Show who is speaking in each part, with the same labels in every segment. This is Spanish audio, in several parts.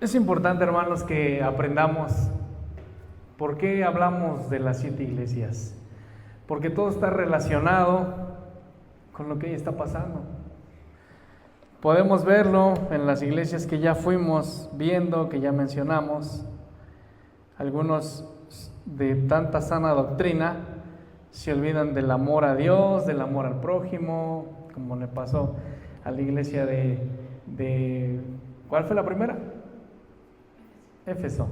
Speaker 1: Es importante, hermanos, que aprendamos por qué hablamos de las 7 iglesias. Porque todo está relacionado con lo que hoy está pasando. Podemos verlo en las iglesias que ya fuimos viendo, que ya mencionamos. Algunos de tanta sana doctrina se olvidan del amor a Dios, del amor al prójimo, como le pasó a la iglesia de ¿cuál fue la primera? Éfeso.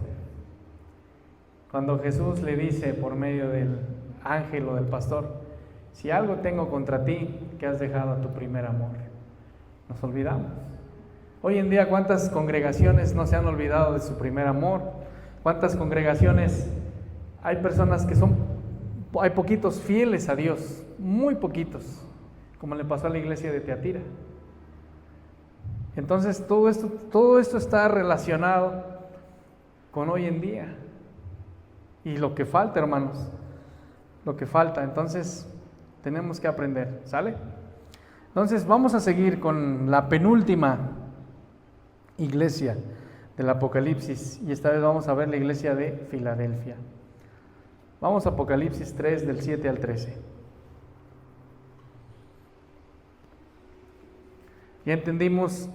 Speaker 1: Cuando Jesús le dice por medio del ángel o del pastor: si algo tengo contra ti, que has dejado a tu primer amor. Nos olvidamos. Hoy en día, ¿cuántas congregaciones no se han olvidado de su primer amor? ¿Cuántas congregaciones hay personas que hay poquitos fieles a Dios, muy poquitos, como le pasó a la iglesia de Teatira? Entonces todo esto está relacionado con hoy en día y lo que falta, hermanos, lo que falta. Entonces tenemos que aprender, ¿sale? Entonces vamos a seguir con la penúltima iglesia del Apocalipsis, y esta vez vamos a ver la iglesia de Filadelfia. Vamos a Apocalipsis 3, del 7 al 13. Ya entendimos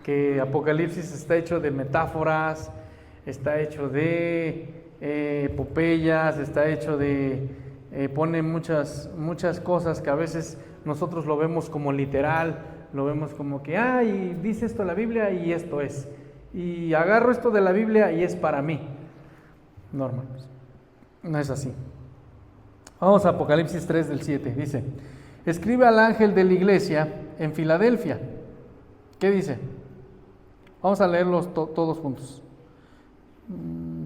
Speaker 1: que Apocalipsis está hecho de metáforas, está hecho de epopeyas, está hecho de pone muchas cosas que a veces nosotros lo vemos como literal, lo vemos como que y dice esto la Biblia y esto es, y agarro esto de la Biblia y es para mí. No, hermanos, no es así. Vamos a Apocalipsis 3, del 7. Dice: escribe al ángel de la iglesia en Filadelfia. ¿Qué dice? Vamos a leerlos todos juntos.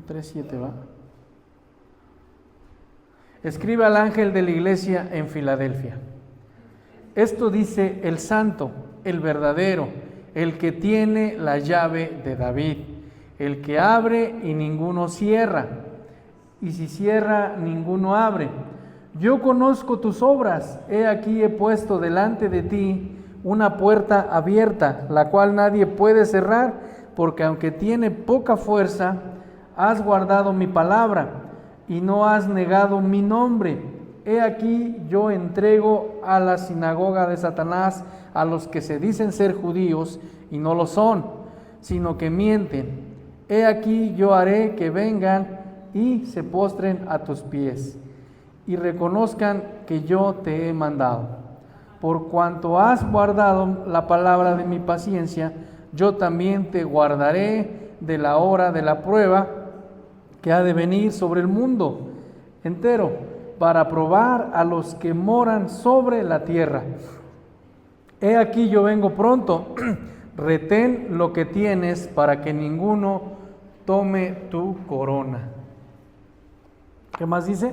Speaker 1: 3:7 va. Escribe al ángel de la iglesia en Filadelfia. Esto dice el santo, el verdadero, el que tiene la llave de David, el que abre y ninguno cierra, y si cierra ninguno abre. Yo conozco tus obras, he aquí he puesto delante de ti una puerta abierta, la cual nadie puede cerrar, porque aunque tiene poca fuerza, has guardado mi palabra y no has negado mi nombre. He aquí yo entrego a la sinagoga de Satanás a los que se dicen ser judíos y no lo son, sino que mienten. He aquí yo haré que vengan y se postren a tus pies y reconozcan que yo te he mandado. Por cuanto has guardado la palabra de mi paciencia, yo también te guardaré de la hora de la prueba que ha de venir sobre el mundo entero, para probar a los que moran sobre la tierra. He aquí yo vengo pronto, retén lo que tienes para que ninguno tome tu corona. ¿Qué más dice?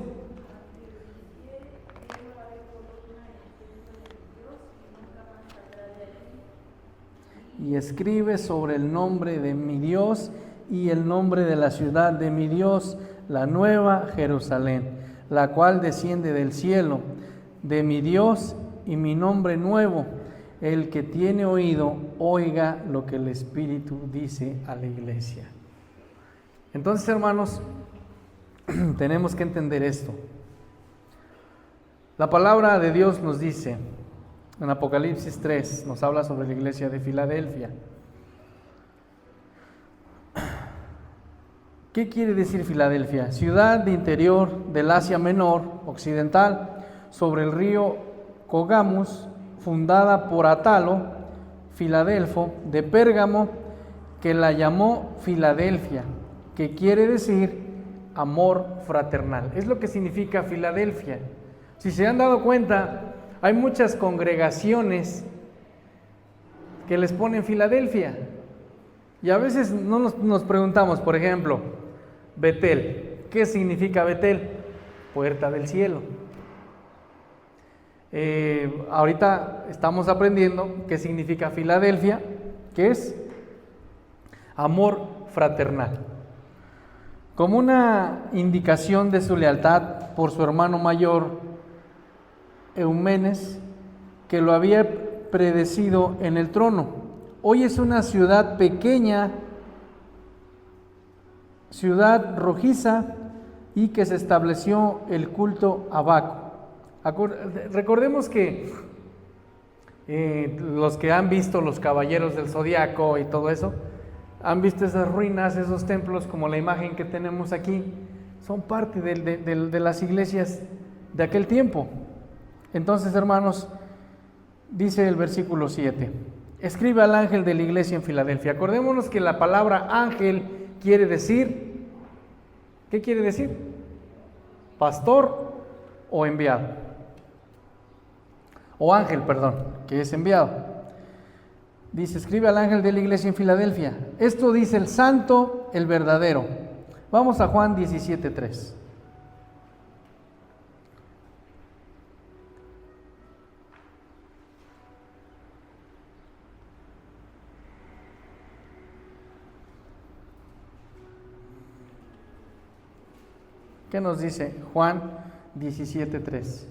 Speaker 1: Y escribe sobre el nombre de mi Dios y el nombre de la ciudad de mi Dios, la nueva Jerusalén, la cual desciende del cielo, de mi Dios, y mi nombre nuevo. El que tiene oído, oiga lo que el Espíritu dice a la iglesia. Entonces, hermanos, tenemos que entender esto. La palabra de Dios nos dice, en Apocalipsis 3, nos habla sobre la iglesia de Filadelfia. ¿Qué quiere decir Filadelfia? Ciudad de interior del Asia Menor, occidental, sobre el río Cogamus, fundada por Atalo, Filadelfo, de Pérgamo, que la llamó Filadelfia, que quiere decir amor fraternal. Es lo que significa Filadelfia. Si se han dado cuenta, hay muchas congregaciones que les ponen Filadelfia. Y a veces no nos preguntamos, por ejemplo, Betel. ¿Qué significa Betel? Puerta del cielo. Ahorita estamos aprendiendo qué significa Filadelfia, que es amor fraternal. Como una indicación de su lealtad por su hermano mayor, Eumenes, que lo había predecido en el trono. Hoy es una ciudad pequeña ciudad rojiza y que se estableció el culto a Baco. Recordemos que los que han visto los caballeros del zodiaco y todo eso, han visto esas ruinas, esos templos, como la imagen que tenemos aquí, son parte de las iglesias de aquel tiempo. Entonces, hermanos, dice el versículo 7, escribe al ángel de la iglesia en Filadelfia. Acordémonos que la palabra ángel quiere decir, ¿qué quiere decir? Pastor o enviado. O ángel, perdón, que es enviado. Dice, escribe al ángel de la iglesia en Filadelfia. Esto dice el santo, el verdadero. Vamos a Juan 17:3. ¿Qué nos dice Juan 17:3?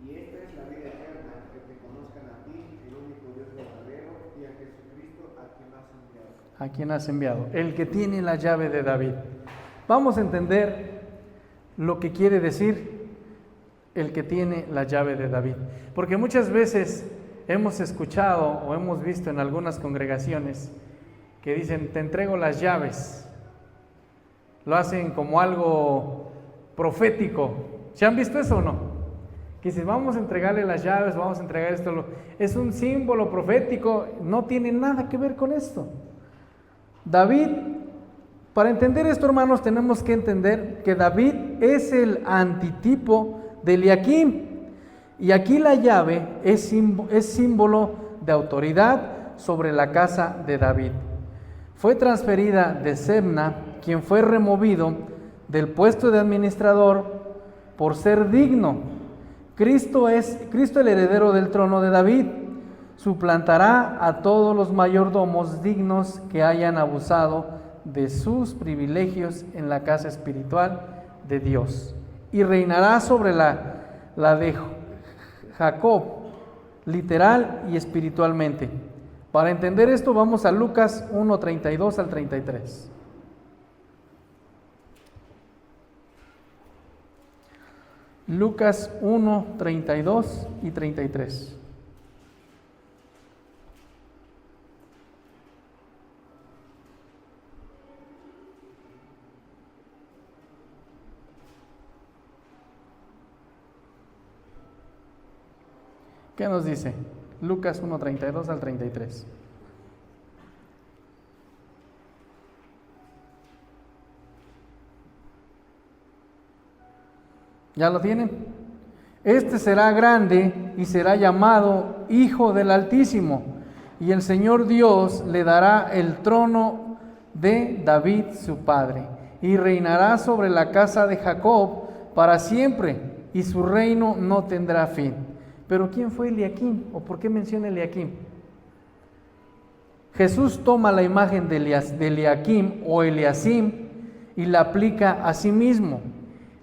Speaker 2: Y esta es la vida eterna, que te conozcan a ti, el único Dios verdadero, y a Jesucristo, a quien has enviado.
Speaker 1: A quien has enviado, el que tiene la llave de David. Vamos a entender lo que quiere decir el que tiene la llave de David. Porque muchas veces hemos escuchado o hemos visto en algunas congregaciones que dicen, te entrego las llaves. Lo hacen como algo profético. ¿Se han visto eso o no? Que dicen, vamos a entregarle las llaves, vamos a entregar esto. Es un símbolo profético, no tiene nada que ver con esto. David, para entender esto, hermanos, tenemos que entender que David es el antitipo de Eliaquim. Y aquí la llave es símbolo de autoridad sobre la casa de David. Fue transferida de Sebna, quien fue removido del puesto de administrador por ser digno. Cristo el heredero del trono de David. Suplantará a todos los mayordomos dignos que hayan abusado de sus privilegios en la casa espiritual de Dios. Y reinará sobre la de Jacob, literal y espiritualmente. Para entender esto vamos a Lucas 1:32 al 33. Lucas 1:32 y 33. ¿Qué nos dice? Lucas 1:32 al 33. ¿Ya lo tienen? Este será grande y será llamado Hijo del Altísimo, y el Señor Dios le dará el trono de David su padre, y reinará sobre la casa de Jacob para siempre, y su reino no tendrá fin. Pero ¿quién fue Eliaquim? ¿O por qué menciona Eliaquim? Jesús toma la imagen de Eliaquim o Eliasim y la aplica a sí mismo.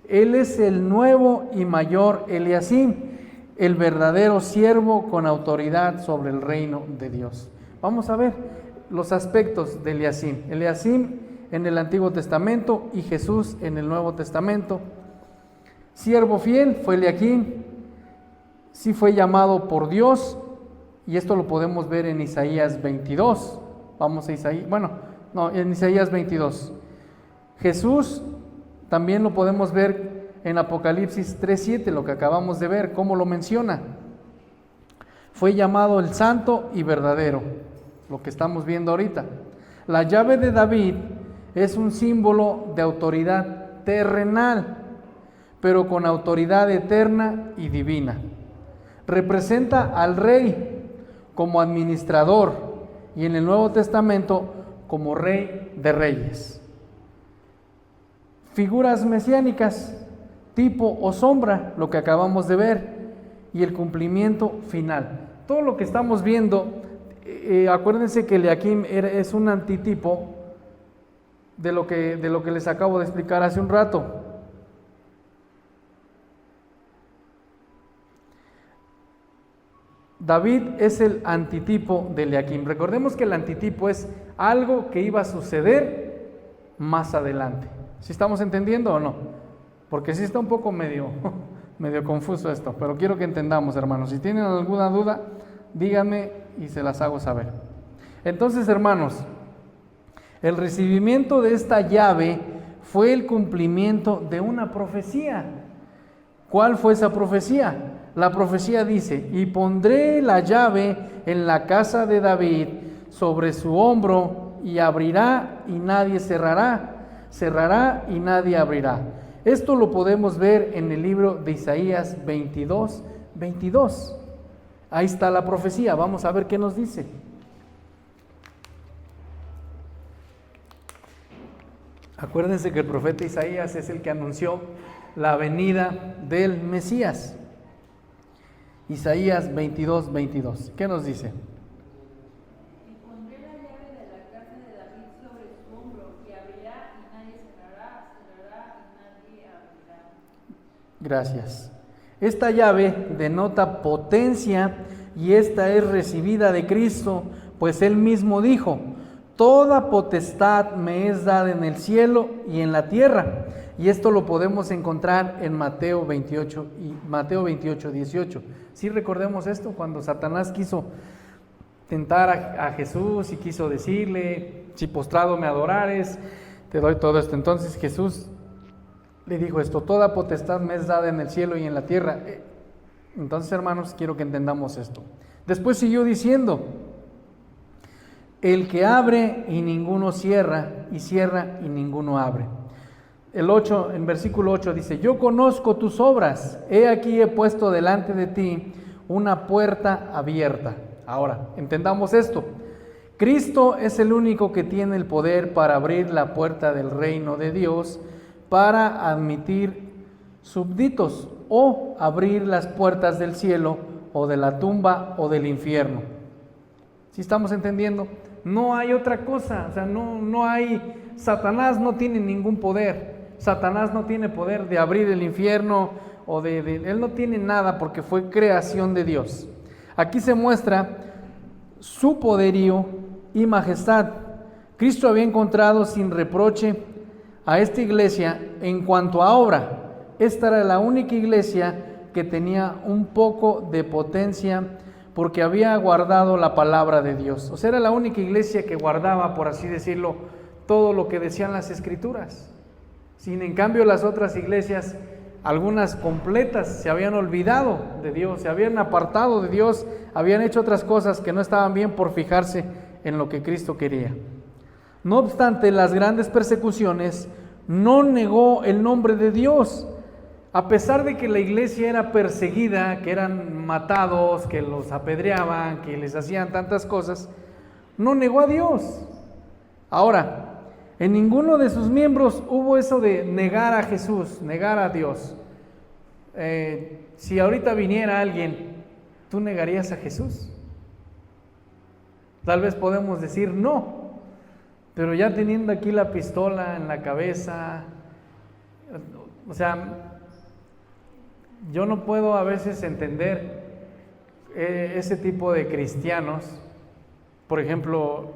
Speaker 1: Él es el nuevo y mayor Eliasim, el verdadero siervo con autoridad sobre el reino de Dios. Vamos a ver los aspectos de Eliasim. Eliasim en el Antiguo Testamento y Jesús en el Nuevo Testamento. Siervo fiel fue Eliaquim, sí fue llamado por Dios, y esto lo podemos ver en Isaías 22. Vamos a Isaías, en Isaías 22. Jesús también lo podemos ver en Apocalipsis 3:7, lo que acabamos de ver, cómo lo menciona. Fue llamado el santo y verdadero, lo que estamos viendo ahorita. La llave de David es un símbolo de autoridad terrenal, pero con autoridad eterna y divina. Representa al rey como administrador y en el Nuevo Testamento como rey de reyes. Figuras mesiánicas, tipo o sombra, lo que acabamos de ver, y el cumplimiento final. Todo lo que estamos viendo, acuérdense que Eliaquim es un antitipo de lo que les acabo de explicar hace un rato. David es el antitipo de Eliaquim. Recordemos que el antitipo es algo que iba a suceder más adelante. ¿Sí estamos entendiendo o no? Porque sí está un poco medio confuso esto, pero quiero que entendamos, hermanos. Si tienen alguna duda, díganme y se las hago saber. Entonces, hermanos, el recibimiento de esta llave fue el cumplimiento de una profecía. ¿Cuál fue esa profecía? La profecía dice: y pondré la llave en la casa de David sobre su hombro, y abrirá y nadie cerrará, cerrará y nadie abrirá. Esto lo podemos ver en el libro de Isaías 22:22. Ahí está la profecía, vamos a ver qué nos dice. Acuérdense que el profeta Isaías es el que anunció la venida del Mesías. Isaías 22:22. ¿Qué nos dice?
Speaker 3: Y pondré la llave de la casa de David sobre su hombro, y abrirá y nadie cerrará, cerrará y nadie abrirá.
Speaker 1: Gracias. Esta llave denota potencia y esta es recibida de Cristo, pues Él mismo dijo: toda potestad me es dada en el cielo y en la tierra. Y esto lo podemos encontrar en Mateo 28:18. Sí, recordemos esto, cuando Satanás quiso tentar a Jesús y quiso decirle: si postrado me adorares, te doy todo esto. Entonces Jesús le dijo esto: toda potestad me es dada en el cielo y en la tierra. Entonces, hermanos, quiero que entendamos esto. Después siguió diciendo: el que abre y ninguno cierra, y cierra y ninguno abre. En versículo 8 dice: yo conozco tus obras, he aquí he puesto delante de ti una puerta abierta. Ahora, entendamos esto. Cristo es el único que tiene el poder para abrir la puerta del reino de Dios, para admitir súbditos, o abrir las puertas del cielo, o de la tumba, o del infierno. ¿Sí estamos entendiendo? No hay otra cosa, o sea, no hay, Satanás no tiene ningún poder. Satanás no tiene poder de abrir el infierno, él no tiene nada, porque fue creación de Dios. Aquí se muestra su poderío y majestad. Cristo había encontrado sin reproche a esta iglesia en cuanto a obra. Esta era la única iglesia que tenía un poco de potencia, porque había guardado la palabra de Dios. O sea, era la única iglesia que guardaba, por así decirlo, todo lo que decían las Escrituras. Sin en cambio, las otras iglesias, algunas completas, se habían olvidado de Dios, se habían apartado de Dios, habían hecho otras cosas que no estaban bien por fijarse en lo que Cristo quería. No obstante, las grandes persecuciones no negó el nombre de Dios. A pesar de que la iglesia era perseguida, que eran matados, que los apedreaban, que les hacían tantas cosas, no negó a Dios. Ahora, en ninguno de sus miembros hubo eso de negar a Jesús, negar a Dios. Si ahorita viniera alguien, ¿tú negarías a Jesús? Tal vez podemos decir no, pero ya teniendo aquí la pistola en la cabeza, o sea, yo no puedo a veces entender ese tipo de cristianos. Por ejemplo,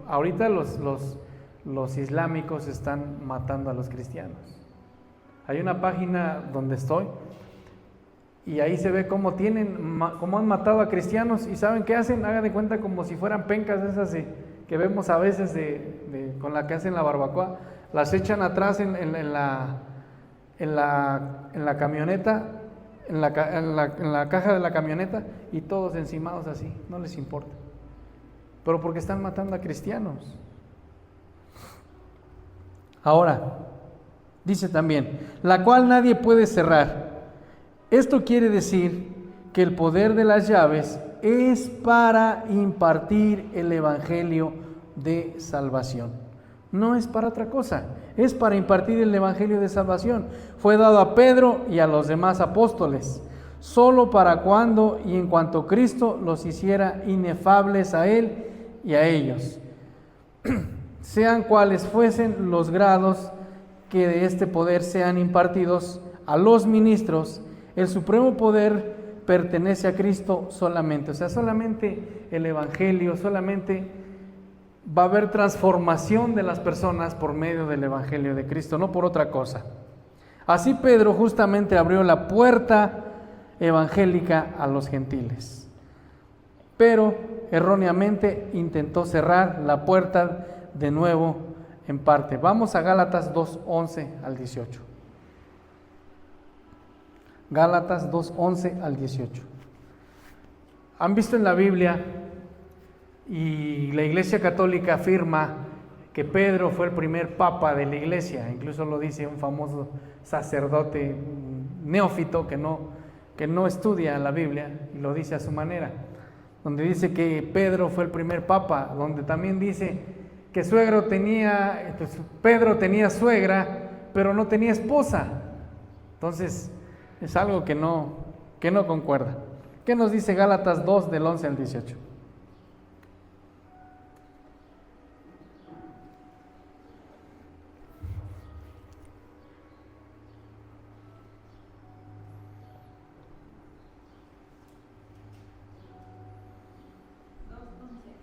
Speaker 1: ahorita los islámicos están matando a los cristianos. Hay una página donde estoy y ahí se ve cómo han matado a cristianos, y ¿saben qué hacen? Hagan de cuenta como si fueran pencas esas que vemos a veces con la que hacen la barbacoa. Las echan atrás en la camioneta, en la caja de la camioneta, y todos encimados así, no les importa. Pero porque están matando a cristianos. Ahora, dice también, la cual nadie puede cerrar. Esto quiere decir que el poder de las llaves es para impartir el evangelio de salvación. No es para otra cosa, es para impartir el evangelio de salvación. Fue dado a Pedro y a los demás apóstoles, solo para cuando y en cuanto Cristo los hiciera inefables a él y a ellos, sean cuales fuesen los grados que de este poder sean impartidos a los ministros. El supremo poder pertenece a Cristo solamente. O sea, solamente el evangelio, solamente va a haber transformación de las personas por medio del Evangelio de Cristo, no por otra cosa. Así Pedro justamente abrió la puerta evangélica a los gentiles, pero erróneamente intentó cerrar la puerta de nuevo en parte. Vamos a Gálatas 2:11 al 18. Gálatas 2:11 al 18. ¿Han visto en la Biblia? Y la Iglesia Católica afirma que Pedro fue el primer papa de la Iglesia, incluso lo dice un famoso sacerdote neófito que no estudia la Biblia y lo dice a su manera, donde dice que Pedro fue el primer papa, donde también dice que Pedro tenía suegra, pero no tenía esposa. Entonces es algo que no concuerda. ¿Qué nos dice Gálatas 2 del 11 al 18?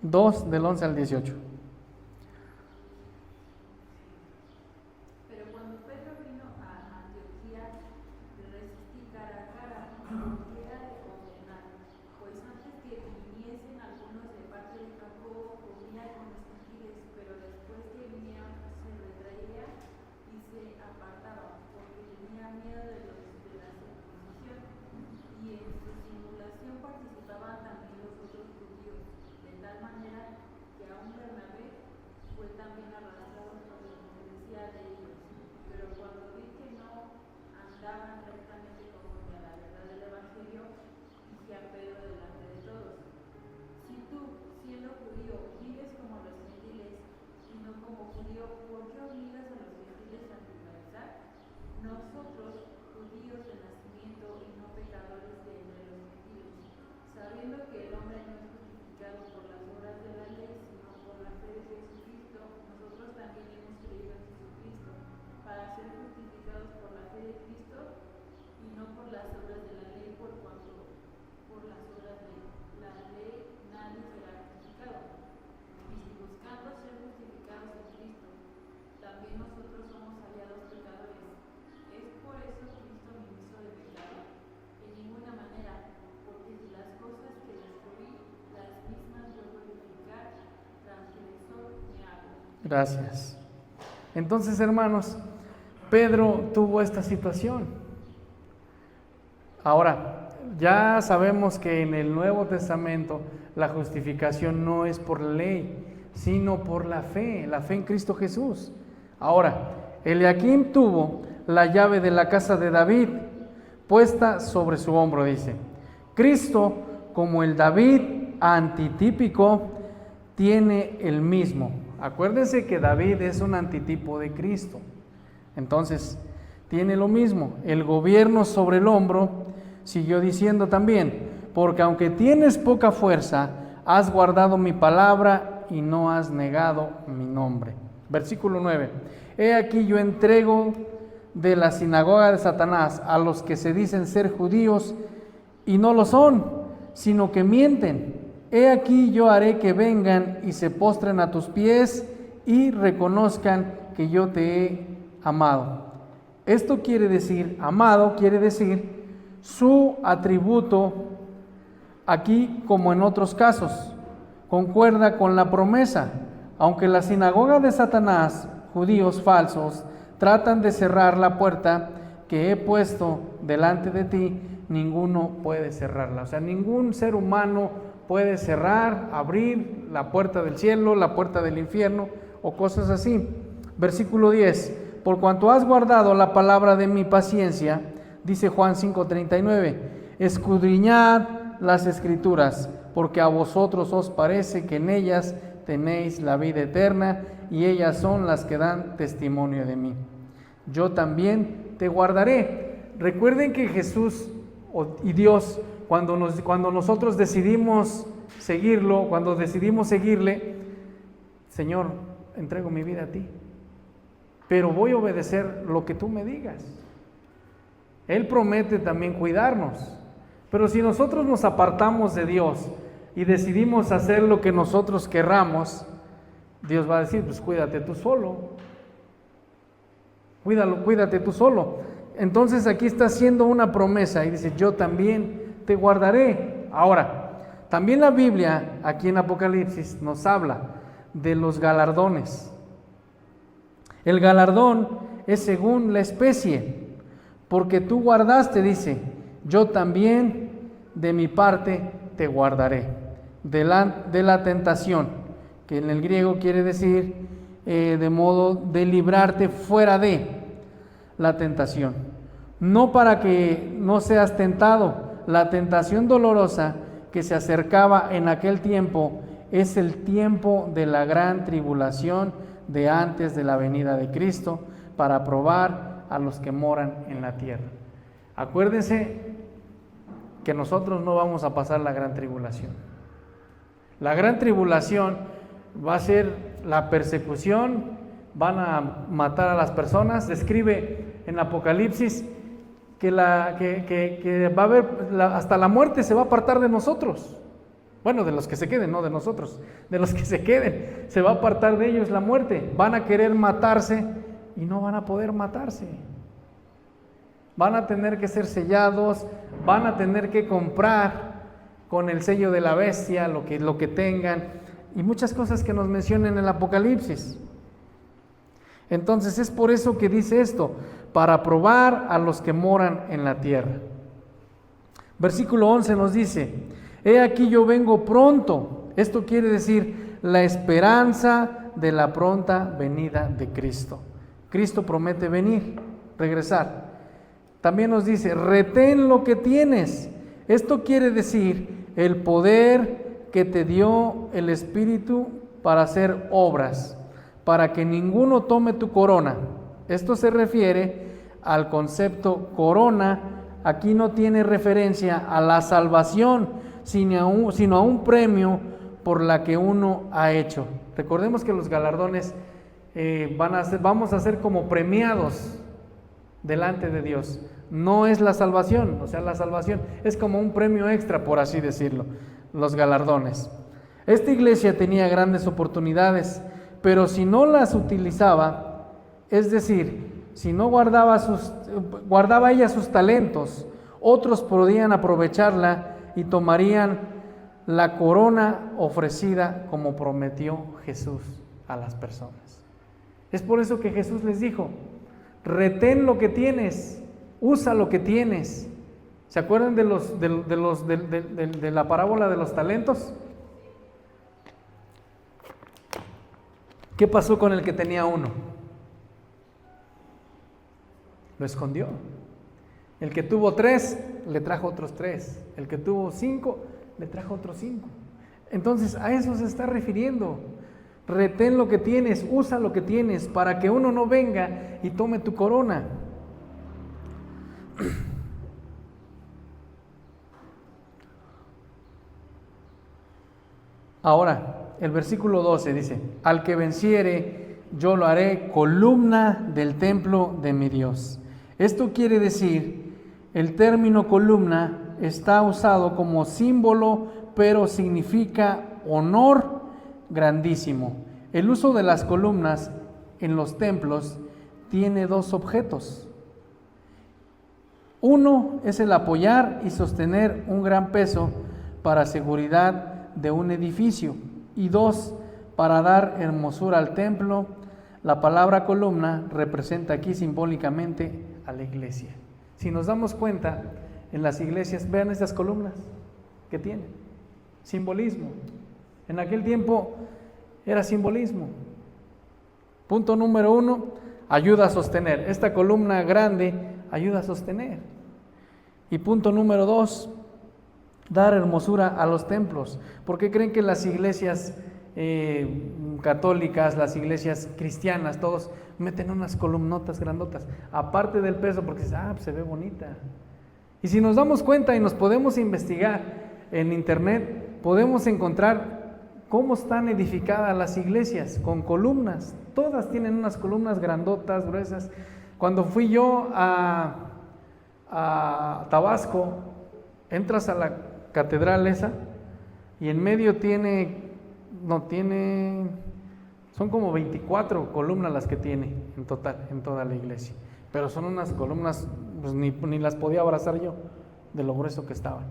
Speaker 1: Dos del 11 al 18.
Speaker 3: Pero cuando Pedro vino a Antioquía, le resistí cara a cara, porque era de condenar, pues antes que viniesen algunos de parte de Jacobo, comía con los gentiles, pero después que vinieron se retraía y se apartaba, porque tenía miedo de la circuncisión, y en su simulación participaban también los otros judíos, de tal manera que aún Bernabé fue también arrastrado por la hipocresía de ellos. Pero cuando vi que no andaban rectamente conforme a la verdad del Evangelio, dije a Pedro delante de todos: si tú, siendo judío, vives como los gentiles y no como judío, ¿por qué obligas a los gentiles a judaizar? Nosotros, judíos de nacimiento y no pecadores de entre los gentiles, sabiendo que el hombre no es justificado por las obras de la ley, sino por la fe de Jesucristo, nosotros también hemos creído en Jesucristo, para ser justificados por la fe de Cristo y no por las obras de la ley, por cuanto por las obras de la ley nadie será justificado. Y si buscando ser justificados en Cristo, también nosotros somos hallados pecadores, ¿es por eso Cristo me hizo de pecado? En ninguna manera, porque si las cosas que destruí, las mismas vuelvo a edificar, transgresor me hago.
Speaker 1: Gracias. Entonces, hermanos, Pedro tuvo esta situación. Ahora, ya sabemos que en el Nuevo Testamento la justificación no es por la ley, sino por la fe en Cristo Jesús. Ahora, Eliaquim tuvo la llave de la casa de David puesta sobre su hombro, dice. Cristo, como el David antitípico, tiene el mismo. Acuérdense que David es un antitipo de Cristo. Entonces, tiene lo mismo, el gobierno sobre el hombro. Siguió diciendo también: porque aunque tienes poca fuerza, has guardado mi palabra y no has negado mi nombre. Versículo 9. He aquí yo entrego de la sinagoga de Satanás a los que se dicen ser judíos y no lo son, sino que mienten. He aquí yo haré que vengan y se postren a tus pies y reconozcan que yo te he amado. Esto quiere decir, amado quiere decir su atributo aquí como en otros casos. Concuerda con la promesa. Aunque la sinagoga de Satanás, judíos falsos, tratan de cerrar la puerta que he puesto delante de ti, ninguno puede cerrarla. O sea, ningún ser humano puede cerrar, abrir la puerta del cielo, la puerta del infierno o cosas así. Versículo 10. Por cuanto has guardado la palabra de mi paciencia, dice Juan 5:39, escudriñad las escrituras, porque a vosotros os parece que en ellas tenéis la vida eterna, y ellas son las que dan testimonio de mí. Yo también te guardaré. Recuerden que Jesús y Dios, cuando nosotros decidimos seguirlo, cuando decidimos seguirle, Señor, entrego mi vida a ti, pero voy a obedecer lo que tú me digas. Él promete también cuidarnos, pero si nosotros nos apartamos de Dios y decidimos hacer lo que nosotros querramos, Dios va a decir, pues cuídate tú solo. Cuídate tú solo. Entonces aquí está haciendo una promesa y dice, yo también te guardaré. Ahora, también la Biblia, aquí en Apocalipsis, nos habla de los galardones. El galardón es según la especie, porque tú guardaste, dice, yo también de mi parte te guardaré de la tentación, que en el griego quiere decir de modo de librarte fuera de la tentación, no para que no seas tentado. La tentación dolorosa que se acercaba en aquel tiempo es el tiempo de la gran tribulación de antes de la venida de Cristo para probar a los que moran en la tierra. Acuérdense que nosotros no vamos a pasar la gran tribulación. La gran tribulación va a ser la persecución, van a matar a las personas. Describe en Apocalipsis que va a haber, hasta la muerte se va a apartar de nosotros. Bueno, de los que se queden, no de nosotros, de los que se queden, se va a apartar de ellos la muerte. Van a querer matarse y no van a poder matarse. Van a tener que ser sellados, van a tener que comprar con el sello de la bestia lo que tengan, y muchas cosas que nos mencionan en el Apocalipsis. Entonces es por eso que dice esto, para probar a los que moran en la tierra. Versículo 11 nos dice, he aquí yo vengo pronto. Esto quiere decir la esperanza de la pronta venida de Cristo. Cristo promete venir, regresar. También nos dice, retén lo que tienes. Esto quiere decir el poder que te dio el Espíritu para hacer obras, para que ninguno tome tu corona. Esto se refiere al concepto corona. Aquí no tiene referencia a la salvación, sino a un premio por la que uno ha hecho. Recordemos que los galardones vamos a ser como premiados delante de Dios. No es la salvación, o sea, la salvación es como un premio extra, por así decirlo, los galardones. Esta iglesia tenía grandes oportunidades, pero si no las utilizaba, es decir, si no guardaba ella sus talentos, otros podían aprovecharla y tomarían la corona ofrecida como prometió Jesús a las personas. Es por eso que Jesús les dijo, retén lo que tienes, usa lo que tienes. ¿Se acuerdan de la parábola de los talentos? ¿Qué pasó con el que tenía uno? Lo escondió. El que tuvo 3, le trajo otros 3. El que tuvo 5, le trajo otros 5. Entonces, a eso se está refiriendo. Retén lo que tienes, usa lo que tienes, para que uno no venga y tome tu corona. Ahora, el versículo 12 dice, al que venciere, yo lo haré columna del templo de mi Dios. Esto quiere decir, el término columna está usado como símbolo, pero significa honor grandísimo. El uso de las columnas en los templos tiene 2 objetos. Uno es el apoyar y sostener un gran peso para seguridad de un edificio, y 2, para dar hermosura al templo. La palabra columna representa aquí simbólicamente a la iglesia. Si nos damos cuenta, en las iglesias, vean estas columnas que tienen, simbolismo. En aquel tiempo era simbolismo. Punto número 1, ayuda a sostener. Esta columna grande ayuda a sostener. Y punto número 2, dar hermosura a los templos. ¿Por qué creen que las iglesias católicas, las iglesias cristianas, todos meten unas columnotas grandotas? Aparte del peso, porque pues se ve bonita. Y si nos damos cuenta y nos podemos investigar en internet, podemos encontrar cómo están edificadas las iglesias, con columnas. Todas tienen unas columnas grandotas, gruesas. Cuando fui yo a Tabasco, entras a la son Son como 24 columnas las que tiene en total, en toda la iglesia. Pero son unas columnas, pues ni las podía abrazar yo, de lo grueso que estaban.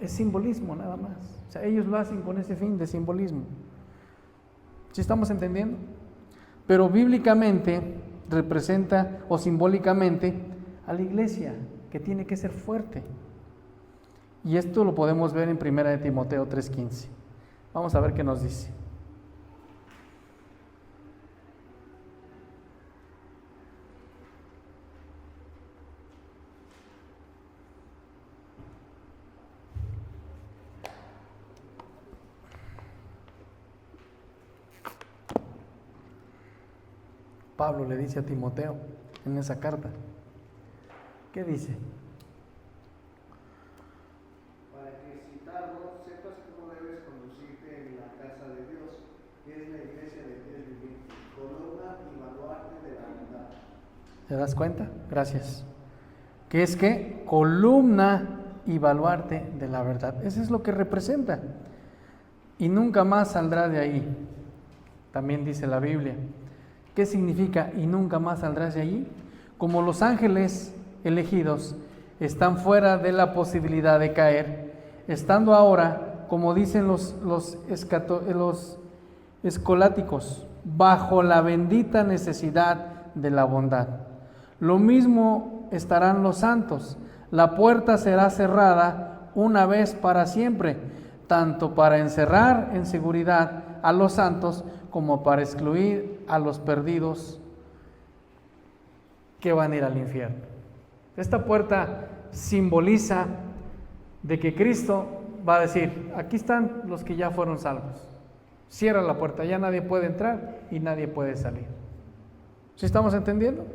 Speaker 1: Es simbolismo nada más. O sea, ellos lo hacen con ese fin de simbolismo. ¿Sí estamos entendiendo? Pero bíblicamente representa, o simbólicamente, a la iglesia, que tiene que ser fuerte. Y esto lo podemos ver en 1 de Timoteo 3:15. Vamos a ver qué nos dice. Pablo le dice a Timoteo en esa carta. ¿Qué dice?
Speaker 2: Para que citarlo, sepas cómo debes conducirte en la casa de Dios, que es la iglesia del Dios viviente, columna y baluarte de la verdad.
Speaker 1: ¿Te das cuenta? Gracias. ¿Qué es qué? Columna y baluarte de la verdad. Eso es lo que representa. Y nunca más saldrá de ahí. También dice la Biblia. ¿Qué significa y nunca más saldrás de allí? Como los ángeles elegidos están fuera de la posibilidad de caer, estando ahora, como dicen los escoláticos, bajo la bendita necesidad de la bondad. Lo mismo estarán los santos. La puerta será cerrada una vez para siempre, tanto para encerrar en seguridad a los santos como para excluir a los perdidos que van a ir al infierno. Esta puerta simboliza de que Cristo va a decir, aquí están los que ya fueron salvos. Cierra la puerta, ya nadie puede entrar y nadie puede salir. ¿Sí estamos entendiendo?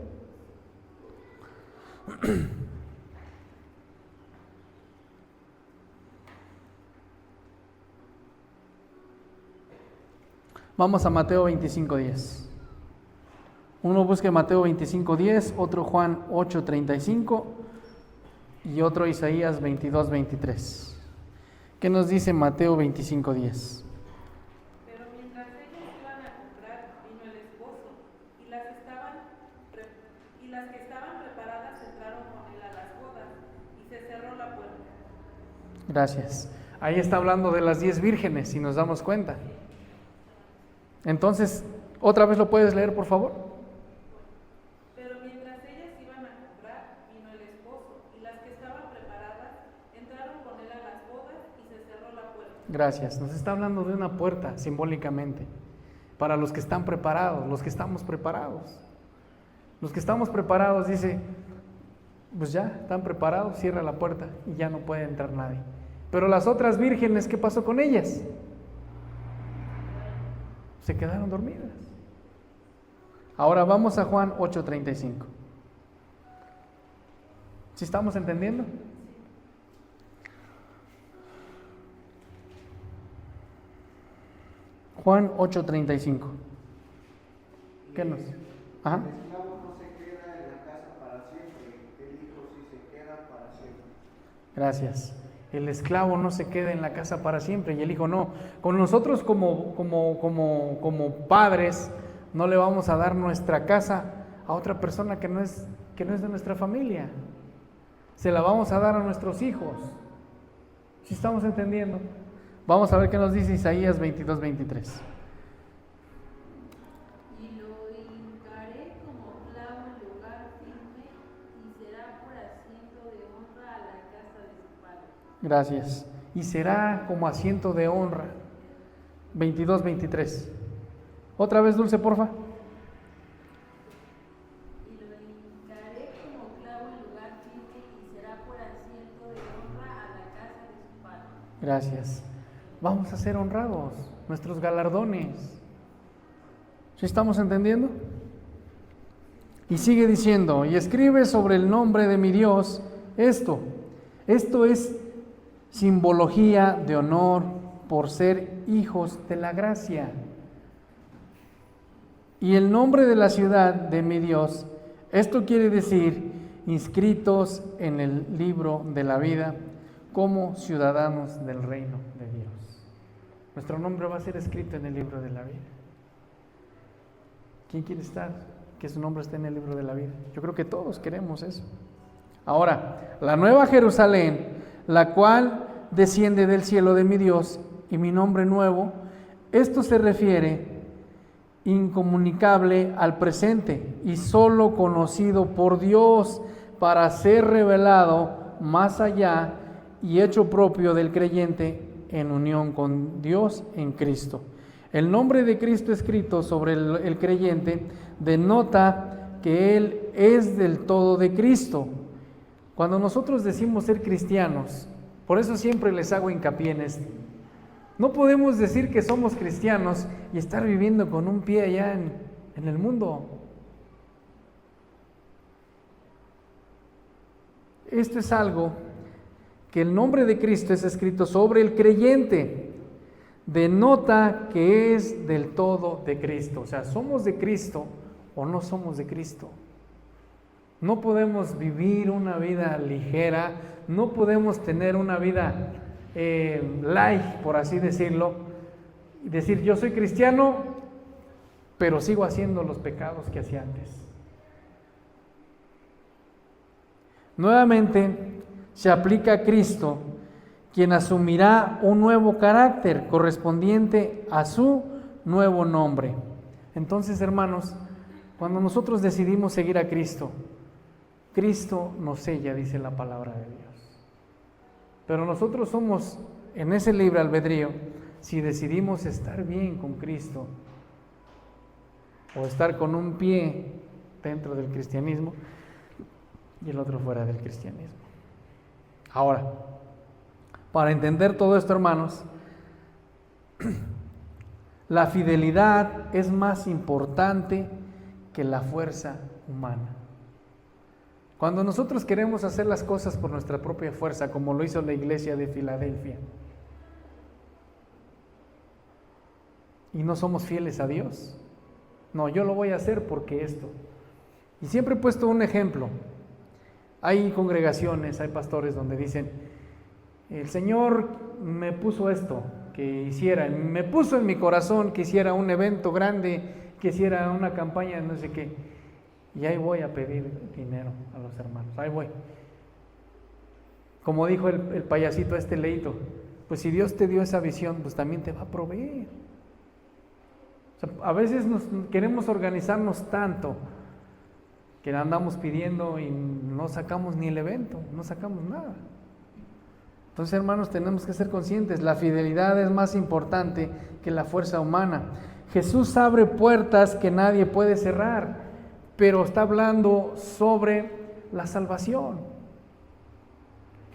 Speaker 1: Vamos a Mateo 25:10. Uno busque Mateo 25:10, otro Juan 8:35 y otro Isaías 22:23. ¿Qué nos dice Mateo 25:10?
Speaker 3: Pero mientras ellos iban a comprar, vino el esposo, y las que estaban preparadas entraron con él a las bodas, y se cerró la puerta.
Speaker 1: Gracias. Ahí está hablando de las 10 vírgenes, si nos damos cuenta. Entonces, ¿otra vez lo puedes leer, por favor?
Speaker 3: Pero mientras ellas iban a comprar, vino el esposo, y las que estaban preparadas entraron con él a las bodas, y se cerró la puerta.
Speaker 1: Gracias. Nos está hablando de una puerta, simbólicamente, para los que están preparados, los que estamos preparados. Los que estamos preparados, dice, pues ya, están preparados, cierra la puerta y ya no puede entrar nadie. Pero las otras vírgenes, ¿qué pasó con ellas? Se quedaron dormidas. Ahora vamos a Juan 8:35. ¿Sí estamos entendiendo? Juan 8:35. ¿Qué nos? Ajá.
Speaker 2: El esclavo no se queda en la casa para siempre, el hijo sí se queda para siempre.
Speaker 1: Gracias. El esclavo no se queda en la casa para siempre y el hijo no. Con nosotros como padres no le vamos a dar nuestra casa a otra persona que no es de nuestra familia. Se la vamos a dar a nuestros hijos. ¿Sí estamos entendiendo? Vamos a ver qué nos dice Isaías 22:23.
Speaker 3: Y lo hincaré como clavo en lugar firme, y será por asiento de honra a la casa de su padre.
Speaker 1: Gracias. Y será como asiento de honra. 22:23. Otra vez, Dulce, porfa.
Speaker 3: Y lo hincaré como clavo en lugar firme, y será por asiento de honra a la casa de su padre.
Speaker 1: Gracias. Vamos a ser honrados, nuestros galardones. ¿Sí estamos entendiendo? Y sigue diciendo, y escribe sobre el nombre de mi Dios esto. Esto es simbología de honor por ser hijos de la gracia. Y el nombre de la ciudad de mi Dios, esto quiere decir inscritos en el libro de la vida como ciudadanos del reino de Dios. Nuestro nombre va a ser escrito en el libro de la vida. ¿Quién quiere estar? Que su nombre esté en el libro de la vida. Yo creo que todos queremos eso. Ahora, la nueva Jerusalén, la cual desciende del cielo de mi Dios y mi nombre nuevo, esto se refiere incomunicable al presente y solo conocido por Dios para ser revelado más allá y hecho propio del creyente en unión con Dios en Cristo. El nombre de Cristo escrito sobre el creyente denota que Él es del todo de Cristo. Cuando nosotros decimos ser cristianos, por eso siempre les hago hincapié en esto. No podemos decir que somos cristianos y estar viviendo con un pie allá en el mundo. Esto es algo que el nombre de Cristo es escrito sobre el creyente. Denota que es del todo de Cristo. O sea, ¿somos de Cristo o no somos de Cristo? No podemos vivir una vida ligera, no podemos tener una vida light, por así decirlo, y decir yo soy cristiano, pero sigo haciendo los pecados que hacía antes. Nuevamente se aplica a Cristo, quien asumirá un nuevo carácter correspondiente a su nuevo nombre. Entonces, hermanos, cuando nosotros decidimos seguir a Cristo, Cristo nos sella, dice la palabra de Dios. Pero nosotros somos, en ese libre albedrío, si decidimos estar bien con Cristo o estar con un pie dentro del cristianismo y el otro fuera del cristianismo. Ahora, para entender todo esto, hermanos, la fidelidad es más importante que la fuerza humana. Cuando nosotros queremos hacer las cosas por nuestra propia fuerza, como lo hizo la iglesia de Filadelfia, y no somos fieles a Dios, no, yo lo voy a hacer porque esto. Y siempre he puesto un ejemplo. Hay congregaciones, hay pastores donde dicen, el Señor me puso esto que hiciera, me puso en mi corazón que hiciera un evento grande, que hiciera una campaña, no sé qué. Y ahí voy a pedir dinero a los hermanos, ahí voy. Como dijo el payasito Leito, pues si Dios te dio esa visión, pues también te va a proveer. O sea, a veces queremos organizarnos tanto que andamos pidiendo y no sacamos ni el evento, no sacamos nada. Entonces, hermanos, tenemos que ser conscientes, la fidelidad es más importante que la fuerza humana. Jesús abre puertas que nadie puede cerrar, pero está hablando sobre la salvación.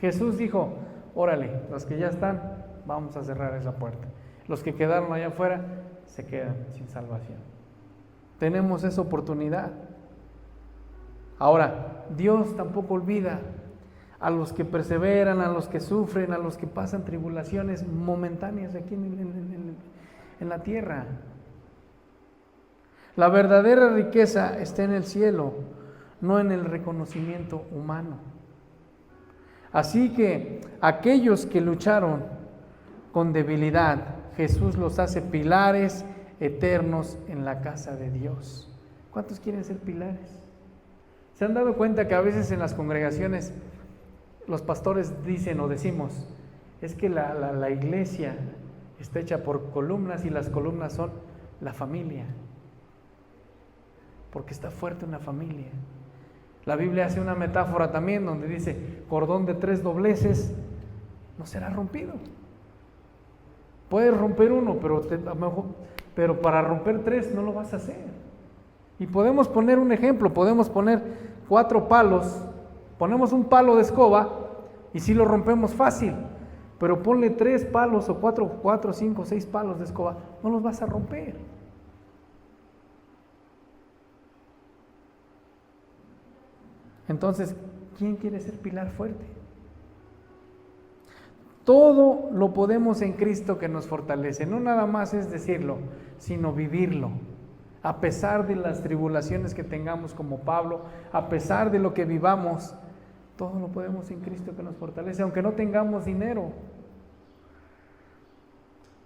Speaker 1: Jesús dijo, órale, los que ya están, vamos a cerrar esa puerta. Los que quedaron allá afuera, se quedan sin salvación. Tenemos esa oportunidad. Ahora, Dios tampoco olvida a los que perseveran, a los que sufren, a los que pasan tribulaciones momentáneas aquí en la tierra. La verdadera riqueza está en el cielo, no en el reconocimiento humano. Así que aquellos que lucharon con debilidad, Jesús los hace pilares eternos en la casa de Dios. ¿Cuántos quieren ser pilares? ¿Se han dado cuenta que a veces en las congregaciones los pastores dicen o decimos, es que la iglesia está hecha por columnas y las columnas son la familia? Porque está fuerte una familia. La Biblia hace una metáfora también donde dice, cordón de 3 dobleces no será rompido. Puedes romper uno, pero para romper 3 no lo vas a hacer. Y podemos poner un ejemplo, podemos poner 4 palos, ponemos un palo de escoba y sí lo rompemos fácil, pero ponle 3 palos o 4, 5, 6 palos de escoba, no los vas a romper. Entonces, ¿quién quiere ser pilar fuerte? Todo lo podemos en Cristo que nos fortalece. No nada más es decirlo, sino vivirlo. A pesar de las tribulaciones que tengamos como Pablo, a pesar de lo que vivamos, todo lo podemos en Cristo que nos fortalece, aunque no tengamos dinero.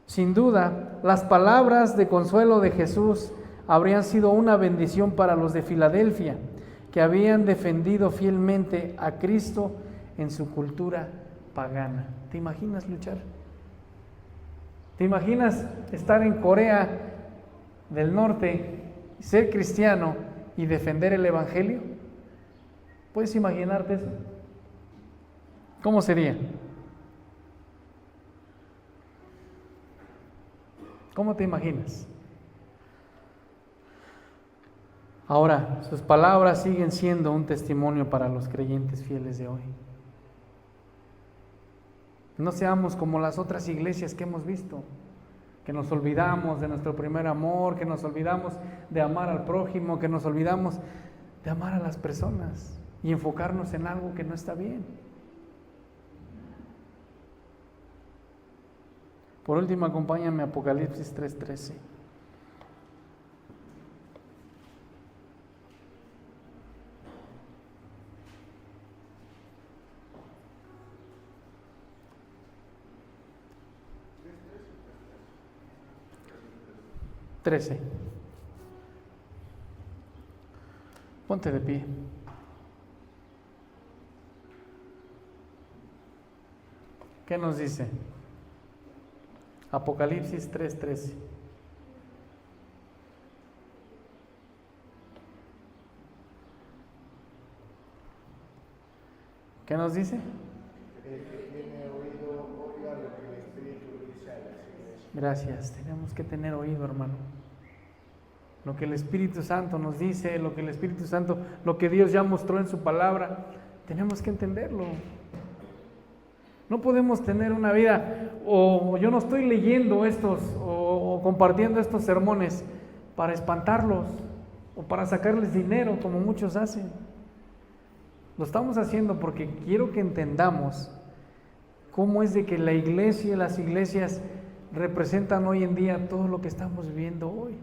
Speaker 1: Sin duda, las palabras de consuelo de Jesús habrían sido una bendición para los de Filadelfia, que habían defendido fielmente a Cristo en su cultura pagana. ¿Te imaginas luchar? ¿Te imaginas estar en Corea del Norte, ser cristiano y defender el Evangelio? ¿Puedes imaginarte eso? ¿Cómo sería? ¿Cómo te imaginas? Ahora, sus palabras siguen siendo un testimonio para los creyentes fieles de hoy. No seamos como las otras iglesias que hemos visto, que nos olvidamos de nuestro primer amor, que nos olvidamos de amar al prójimo, que nos olvidamos de amar a las personas y enfocarnos en algo que no está bien. Por último, acompáñame a Apocalipsis 3:13. Ponte de pie. ¿Qué nos dice? Apocalipsis 3:13. ¿Qué nos dice?
Speaker 2: El que tiene oído, oiga lo que el Espíritu dice a las iglesias.
Speaker 1: Gracias, tenemos que tener oído, hermano. Lo que el Espíritu Santo nos dice, lo que el Espíritu Santo, lo que Dios ya mostró en su palabra, tenemos que entenderlo. No podemos tener una vida, o yo no estoy leyendo estos o compartiendo estos sermones para espantarlos o para sacarles dinero como muchos hacen. Lo estamos haciendo porque quiero que entendamos cómo es de que la iglesia y las iglesias representan hoy en día todo lo que estamos viviendo hoy.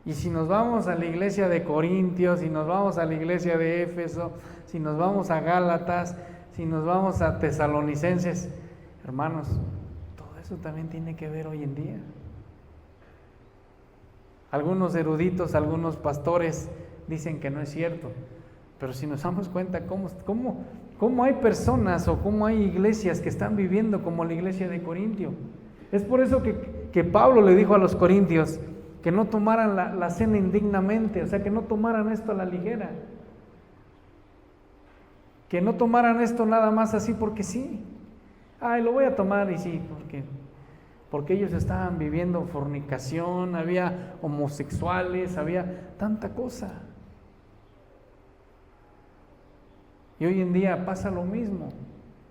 Speaker 1: Y si nos vamos a la iglesia de Corintios, si nos vamos a la iglesia de Éfeso, si nos vamos a Gálatas, si nos vamos a Tesalonicenses, hermanos, todo eso también tiene que ver hoy en día. Algunos eruditos, algunos pastores dicen que no es cierto, pero si nos damos cuenta cómo hay personas o cómo hay iglesias que están viviendo como la iglesia de Corintio. Es por eso que Pablo le dijo a los corintios que no tomaran la cena indignamente, o sea, que no tomaran esto a la ligera, que no tomaran esto nada más así porque sí. Ay, lo voy a tomar y sí, porque ellos estaban viviendo fornicación, había homosexuales, había tanta cosa. Y hoy en día pasa lo mismo.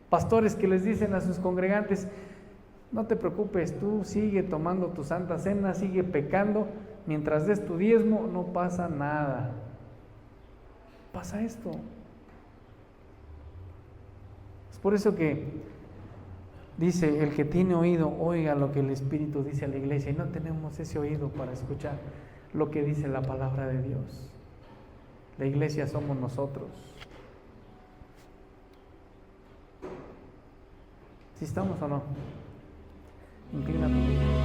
Speaker 1: Pastores que les dicen a sus congregantes: no te preocupes, tú sigue tomando tu santa cena, sigue pecando, mientras des tu diezmo no pasa nada. Pasa esto. Es por eso que dice: el que tiene oído, oiga lo que el Espíritu dice a la iglesia. Y no tenemos ese oído para escuchar lo que dice la palabra de Dios. La iglesia somos nosotros. ¿Sí estamos o no? Inclina tu vida.